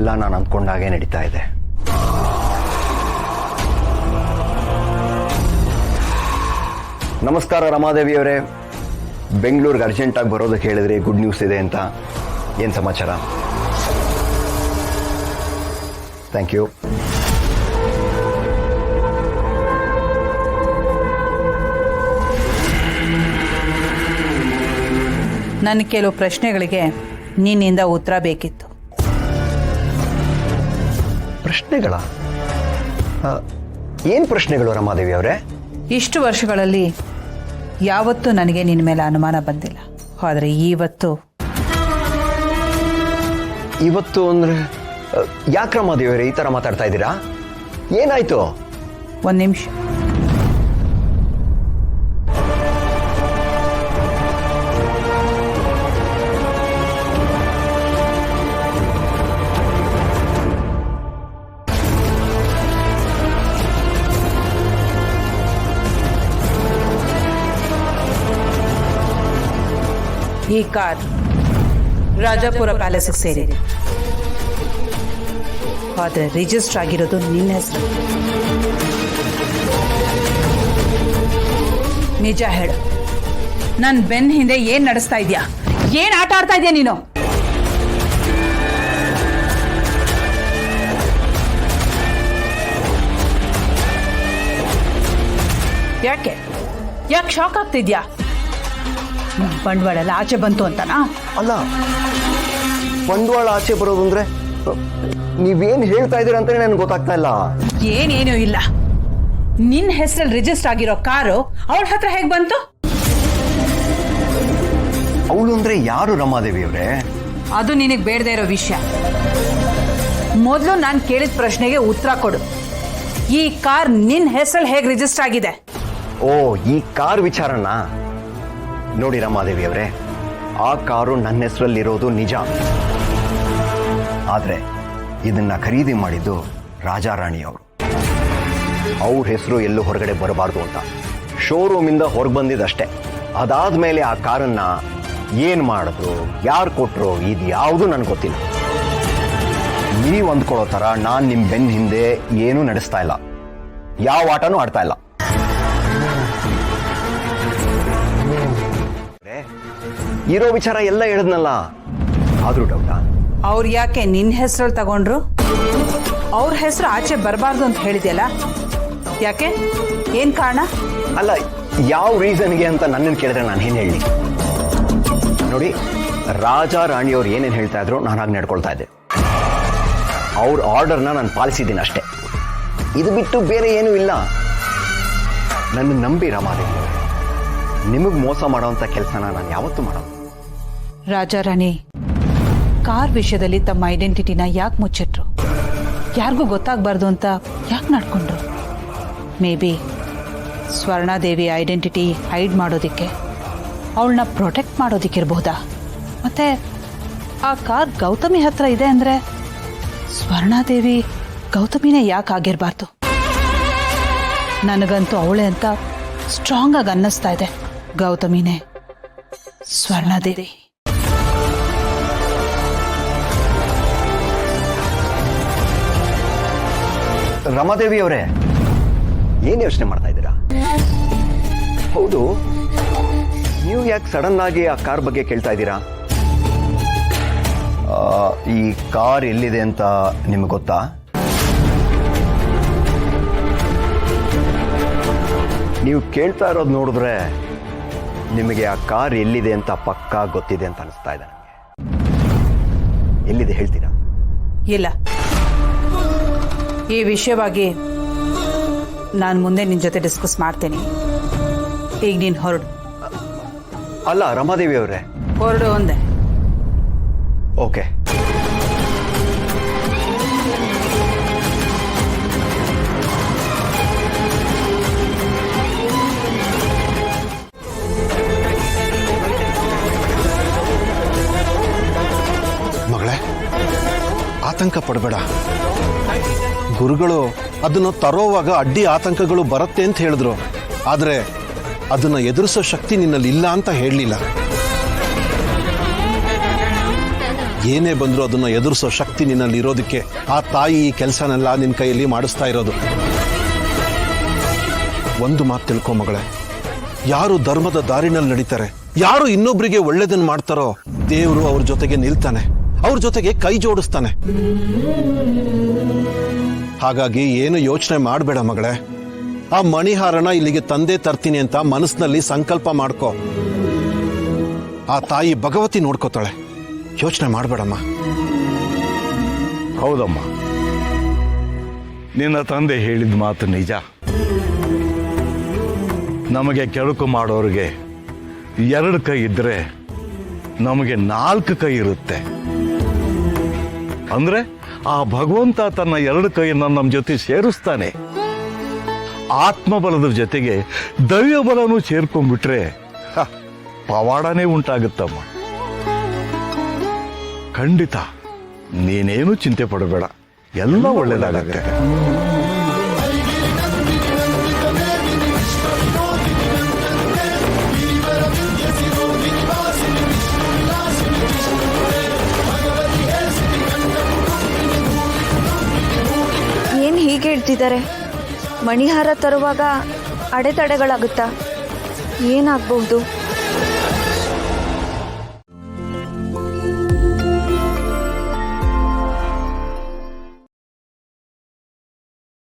ಎಲ್ಲ ನಾನು ಅಂದ್ಕೊಂಡಾಗೆ ನಡೀತಾ ಇದೆ. ನಮಸ್ಕಾರ ರಮಾದೇವಿಯವರೇ. ಬೆಂಗಳೂರಿಗೆ ಅರ್ಜೆಂಟಾಗಿ ಬರೋದಕ್ಕೆ ಹೇಳಿದ್ರಿ, ಗುಡ್ ನ್ಯೂಸ್ ಇದೆ ಅಂತ. ಏನು ಸಮಾಚಾರ? Thank you. ನನ್ನ ಕೆಲವು ಪ್ರಶ್ನೆಗಳಿಗೆ ನಿನ್ನಿಂದ ಉತ್ತರ ಬೇಕಿತ್ತು. ಪ್ರಶ್ನೆಗಳ? ಏನು ಪ್ರಶ್ನೆಗಳು ರಮಾದೇವಿ ಅವರೇ? ಇಷ್ಟು ವರ್ಷಗಳಲ್ಲಿ ಯಾವತ್ತೂ ನನಗೆ ನಿನ್ನ ಮೇಲೆ ಅನುಮಾನ ಬಂದಿಲ್ಲ. ಆದರೆ ಇವತ್ತು ಅಂದ್ರೆ ಯಾಕೆ ರಮಾದೇವಿ ಅವರೇ ಈ ಥರ ಮಾತಾಡ್ತಾ ಇದ್ದೀರಾ? ಏನಾಯ್ತು? ಒಂದು ನಿಮಿಷ. ಈ ಕಾರ್ ರಾಜಾಪುರ ಪ್ಯಾಲೇಸ್ಗೆ ಸೇರಿದೆ. ಆದರೆ ರಿಜಿಸ್ಟರ್ ಆಗಿರೋದು ನಿನ್ನ ಹೆಸರು. ನಿಜ ಹೇಳು, ನನ್ನ ಬೆನ್ನ ಹಿಂದೆ ಏನ್ ನಡೆಸ್ತಾ ಇದೆಯಾ? ಏನ್ ಆಟ ಆಡ್ತಾ ಇದೆಯಾ ನೀನು? ಯಾಕೆ ಶಾಕ್ ಆಗ್ತಿದ್ಯಾ? ಬಂಡವಾಳ ಎಲ್ಲ ಆಚೆ ಬಂತು ಅಂತನಾ? ಅಲ್ಲ, ಬಂಡವಾಳ ಆಚೆ ಬರೋದು ಅಂದ್ರೆ ನೀವೇನು ಹೇಳ್ತಾ ಇದ್ದೀರಾ ಅಂತ ನನಗೆ ಗೊತ್ತಾಗ್ತಾ ಇಲ್ಲ. ಏನೇನೂ ಇಲ್ಲ. ನಿನ್ನ ಹೆಸರಲ್ಲಿ ರಿಜಿಸ್ಟರ್ ಆಗಿರೋ ಕಾರು ಅವಳ ಹತ್ರ ಹೇಗೆ ಬಂತು? ಅವಳು ಅಂದ್ರೆ ಯಾರು ರಮಾದೇವಿ ಅವರೇ? ಅದು ನಿನಗೆ ಬೇಡದೇ ಇರೋ ವಿಷಯ. ಮೊದಲು ನಾನು ಕೇಳಿದ ಪ್ರಶ್ನೆಗೆ ಉತ್ತರ ಕೊಡು. ಈ ಕಾರ್ ನಿನ್ನ ಹೆಸರಲ್ಲಿ ಹೇಗೆ ರಿಜಿಸ್ಟರ್ ಆಗಿದೆ? ಓ, ಈ ಕಾರ್ ವಿಚಾರನ ನೋಡಿ ರಮಾದೇವಿ ಅವರೇ, ಆ ಕಾರು ನನ್ನ ಹೆಸರಲ್ಲಿರೋದು ನಿಜ. ಆದರೆ ಇದನ್ನ ಖರೀದಿ ಮಾಡಿದ್ದು ರಾಜಾರಾಣಿ ಅವರು. ಅವ್ರ ಹೆಸರು ಎಲ್ಲೂ ಹೊರಗಡೆ ಬರಬಾರ್ದು ಅಂತ ಶೋರೂಮಿಂದ ಹೊರಗೆ ಬಂದಿದ್ದಷ್ಟೇ. ಅದಾದ್ಮೇಲೆ ಆ ಕಾರನ್ನ ಏನು ಮಾಡಿದ್ರು, ಯಾರು ಕೊಟ್ಟರು, ಇದು ಯಾವುದು ನನಗೆ ಗೊತ್ತಿಲ್ಲ. ನೀವು ಅಂದ್ಕೊಳ್ಳೋ ಥರ ನಾನು ನಿಮ್ಮ ಬೆನ್ನ ಹಿಂದೆ ಏನೂ ನಡೆಸ್ತಾ ಇಲ್ಲ, ಯಾವ ಆಟನೂ ಆಡ್ತಾ ಇಲ್ಲ. ಇರೋ ವಿಚಾರ ಎಲ್ಲ ಹೇಳಿದ್ನಲ್ಲ, ಆದ್ರೂ ಡೌಟಾ? ಅವ್ರು ಯಾಕೆ ನಿನ್ನ ಹೆಸರಲ್ಲಿ ತಗೊಂಡ್ರು? ಅವ್ರ ಹೆಸರು ಆಚೆ ಬರಬಾರ್ದು ಅಂತ ಹೇಳಿದ್ಯಲ್ಲ, ಯಾಕೆ? ಏನ್ ಕಾರಣ? ಅಲ್ಲ, ಯಾವ ರೀಸನ್ಗೆ ಅಂತ ನನ್ನನ್ನು ಕೇಳಿದ್ರೆ ನಾನು ಏನು ಹೇಳಿ? ನೋಡಿ, ರಾಜಾ ರಾಣಿಯವ್ರು ಏನೇನು ಹೇಳ್ತಾ ಇದ್ರು ನಾನು ಹಾಗೆ ನಡ್ಕೊಳ್ತಾ ಇದ್ದೆ. ಅವ್ರ ಆರ್ಡರ್ನ ನಾನು ಪಾಲಿಸಿದ್ದೀನಿ ಅಷ್ಟೇ. ಇದು ಬಿಟ್ಟು ಬೇರೆ ಏನೂ ಇಲ್ಲ. ನನ್ನ ನಂಬಿ ರಮಾದೇವಿ, ನಿಮಗೆ ಮೋಸ ಮಾಡೋವಂಥ ಕೆಲಸನ ನಾನು ಯಾವತ್ತೂ ಮಾಡೋದು. ರಾಜಾರಾಣಿ ಕಾರ್ ವಿಷಯದಲ್ಲಿ ತಮ್ಮ ಐಡೆಂಟಿಟಿನ ಯಾಕೆ ಮುಚ್ಚಿಟ್ರು? ಯಾರಿಗೂ ಗೊತ್ತಾಗಬಾರ್ದು ಅಂತ ಯಾಕೆ ನಡ್ಕೊಂಡ್ರು? ಮೇ ಬಿ ಸ್ವರ್ಣಾದೇವಿ ಐಡೆಂಟಿಟಿ ಹೈಡ್ ಮಾಡೋದಿಕ್ಕೆ, ಅವಳನ್ನ ಪ್ರೊಟೆಕ್ಟ್ ಮಾಡೋದಿಕ್ಕಿರ್ಬಹುದಾ? ಮತ್ತೆ ಆ ಕಾರ್ ಗೌತಮಿ ಹತ್ರ ಇದೆ ಅಂದರೆ ಸ್ವರ್ಣಾದೇವಿ ಗೌತಮಿನೇ ಯಾಕೆ ಆಗಿರಬಾರ್ದು? ನನಗಂತೂ ಅವಳೇ ಅಂತ ಸ್ಟ್ರಾಂಗ್ ಆಗಿ ಅನ್ನಿಸ್ತಾ ಇದೆ. ಗೌತಮಿನೇ ಸ್ವರ್ಣಾದೇವಿ. ರಮಾದೇವಿ ಅವರೇ, ಏನು ಯೋಚನೆ ಮಾಡ್ತಾ ಇದ್ದೀರಾ? ಹೌದು, ನೀವು ಯಾಕೆ ಸಡನ್ ಆಗಿ ಆ ಕಾರ್ ಬಗ್ಗೆ ಕೇಳ್ತಾ ಇದ್ದೀರಾ? ಈ ಕಾರ್ ಎಲ್ಲಿದೆ ಅಂತ ನಿಮಗೆ ಗೊತ್ತಾ? ನೀವು ಕೇಳ್ತಾ ಇರೋದು ನೋಡಿದ್ರೆ ನಿಮಗೆ ಆ ಕಾರ್ ಎಲ್ಲಿದೆ ಅಂತ ಪಕ್ಕಾ ಗೊತ್ತಿದೆ ಅಂತ ಅನಿಸ್ತಾ ಇದೆ ನನಗೆ. ಎಲ್ಲಿದೆ ಹೇಳ್ತೀರಾ? ಇಲ್ಲ, ಈ ವಿಷಯವಾಗಿ ನಾನು ಮುಂದೆ ನಿನ್ನ ಜೊತೆ ಡಿಸ್ಕಸ್ ಮಾಡ್ತೀನಿ. ಈಗ ನೀನು ಹೊರಡು. ಅಲ್ಲ ರಮಾದೇವಿ ಅವರೇ, ಹೊರಡು ಒಂದೇ. ಓಕೆ. ಮಗಳೇ, ಆತಂಕ ಪಡಬೇಡ. ಗುರುಗಳು ಅದನ್ನು ತರೋವಾಗ ಅಡ್ಡಿ ಆತಂಕಗಳು ಬರುತ್ತೆ ಅಂತ ಹೇಳಿದ್ರು. ಆದರೆ ಅದನ್ನು ಎದುರಿಸೋ ಶಕ್ತಿ ನಿನ್ನಲ್ಲಿ ಇಲ್ಲ ಅಂತ ಹೇಳಲಿಲ್ಲ. ಏನೇ ಬಂದರೂ ಅದನ್ನು ಎದುರಿಸೋ ಶಕ್ತಿ ನಿನ್ನಲ್ಲಿ ಇರೋದಕ್ಕೆ ಆ ತಾಯಿ ಈ ಕೆಲಸನೆಲ್ಲ ನಿನ್ನ ಕೈಯಲ್ಲಿ ಮಾಡಿಸ್ತಾ ಇರೋದು. ಒಂದು ಮಾತು ತಿಳ್ಕೊ ಮಗಳೇ, ಯಾರು ಧರ್ಮದ ದಾರಿನಲ್ಲಿ ನಡೀತಾರೆ, ಯಾರು ಇನ್ನೊಬ್ಬರಿಗೆ ಒಳ್ಳೇದನ್ನು ಮಾಡ್ತಾರೋ ದೇವರು ಅವ್ರ ಜೊತೆಗೆ ನಿಲ್ತಾನೆ, ಅವ್ರ ಜೊತೆಗೆ ಕೈ ಜೋಡಿಸ್ತಾನೆ. ಹಾಗಾಗಿ ಏನು ಯೋಚನೆ ಮಾಡಬೇಡ ಮಗಳೇ. ಆ ಮಣಿಹಾರನ ಇಲ್ಲಿಗೆ ತಂದೆ ತರ್ತೀನಿ ಅಂತ ಮನಸ್ಸಿನಲ್ಲಿ ಸಂಕಲ್ಪ ಮಾಡ್ಕೋ. ಆ ತಾಯಿ ಭಗವತಿ ನೋಡ್ಕೋತಾಳೆ, ಯೋಚನೆ ಮಾಡಬೇಡಮ್ಮ. ಹೌದಮ್ಮ, ನಿನ್ನ ತಂದೆ ಹೇಳಿದ ಮಾತು ನಿಜ. ನಮಗೆ ಕೆಡುಕು ಮಾಡೋರಿಗೆ 2 ಕೈ ಇದ್ರೆ ನಮಗೆ 4 ಕೈ ಇರುತ್ತೆ. ಅಂದ್ರೆ ಆ ಭಗವಂತ ತನ್ನ 2 ಕೈಯನ್ನು ನಮ್ಮ ಜೊತೆ ಸೇರಿಸ್ತಾನೆ. ಆತ್ಮಬಲದ ಜೊತೆಗೆ ದೈವ ಬಲನೂ ಸೇರ್ಕೊಂಡ್ಬಿಟ್ರೆ ಪವಾಡನೇ ಉಂಟಾಗುತ್ತಮ್ಮ. ಖಂಡಿತ ನೀನೇನು ಚಿಂತೆ ಪಡಬೇಡ, ಎಲ್ಲ ಒಳ್ಳೇದಾಗತ್ತೆ. ಏನು ಹೀಗೆ ಹೇಳ್ತಿದ್ದಾರೆ? ಮಣಿಹಾರ ತರುವಾಗ ಅಡೆತಡೆಗಳಾಗುತ್ತಾ? ಏನಾಗಬಹುದು?